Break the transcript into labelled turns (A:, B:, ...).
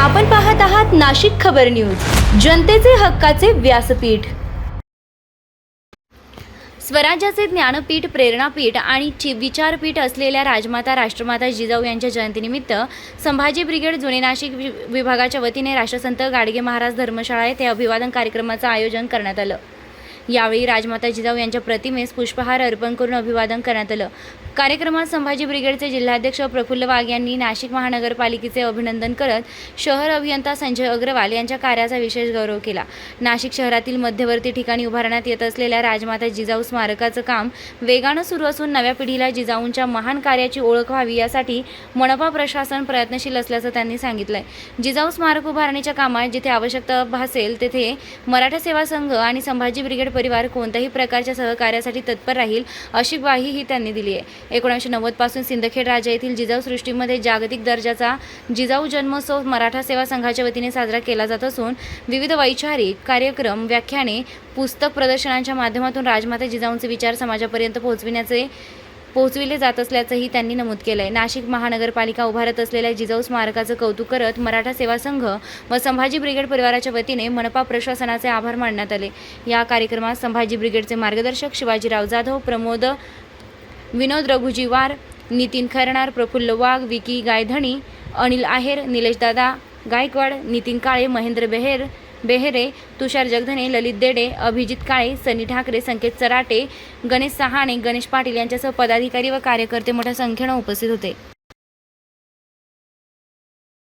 A: आपण पाहत आहात नाशिक खबर न्यूज, जनतेचे हक्काचे व्यासपीठ। स्वराज्याचे ज्ञानपीठ, प्रेरणापीठ आणि विचारपीठ असलेल्या राजमाता राष्ट्रमाता जिजाऊ यांच्या जयंतीनिमित्त संभाजी ब्रिगेड जुने नाशिक विभागाच्या वतीने राष्ट्रसंत गाडगे महाराज धर्मशाळा येथे अभिवादन कार्यक्रमाचे आयोजन करण्यात आलं। यावेळी राजमाता जिजाऊ यांच्या प्रतिमेस पुष्पहार अर्पण करून अभिवादन करण्यात आलं। कार्यक्रमात संभाजी ब्रिगेडचे जिल्हाध्यक्ष प्रफुल्ल वाघ यांनी नाशिक महानगरपालिकेचे अभिनंदन करत शहर अभियंता संजय अग्रवाल यांच्या कार्याचा विशेष गौरव केला। नाशिक शहरातील मध्यवर्ती ठिकाणी उभारण्यात येत असलेल्या राजमाता जिजाऊ स्मारकाचं काम वेगानं सुरू असून नव्या पिढीला जिजाऊंच्या महान कार्याची ओळख व्हावी यासाठी मनपा प्रशासन प्रयत्नशील असल्याचं त्यांनी सांगितलंय। जिजाऊ स्मारक उभारणीच्या कामात जिथे आवश्यकता भासेल तेथे मराठा सेवा संघ आणि संभाजी ब्रिगेड परिवार कोणत्याही प्रकारच्या सहकार्यासाठी तत्पर राहील अशी ग्वाहीही त्यांनी दिली आहे। 1990 पासून सिंदखेड राजा येथील जिजाऊ सृष्टीमध्ये जागतिक दर्जाचा जिजाऊ जन्मोत्सव मराठा सेवा संघाच्या वतीने साजरा केला जात असून विविध वैचारिक कार्यक्रम, व्याख्याने, पुस्तक प्रदर्शनांच्या माध्यमातून राजमाता जिजाऊंचे विचार समाजापर्यंत पोहोचविले जात असल्याचंही त्यांनी नमूद केलंय। नाशिक महानगरपालिका उभारत असलेल्या जिजाऊ स्मारकाचं कौतुक करत मराठा सेवा संघ व संभाजी ब्रिगेड परिवाराच्या वतीने मनपा प्रशासनाचे आभार मानण्यात आले। या कार्यक्रमात संभाजी ब्रिगेडचे मार्गदर्शक शिवाजीराव जाधव, विनोद रघुजीवार, नितीन खैरनार, प्रफुल्ल वाघ, विकी गायधणी, अनिल आहेर, निलेश दादा गायकवाड, नितीन काळे, महेंद्र बेहेरे, तुषार जगधने, ललित देडे, अभिजित काळे, सनी ठाकरे, संकेत चराटे, गणेश सहाणे, गणेश पाटील यांच्यासह पदाधिकारी व कार्यकर्ते मोठ्या संख्येने उपस्थित होते।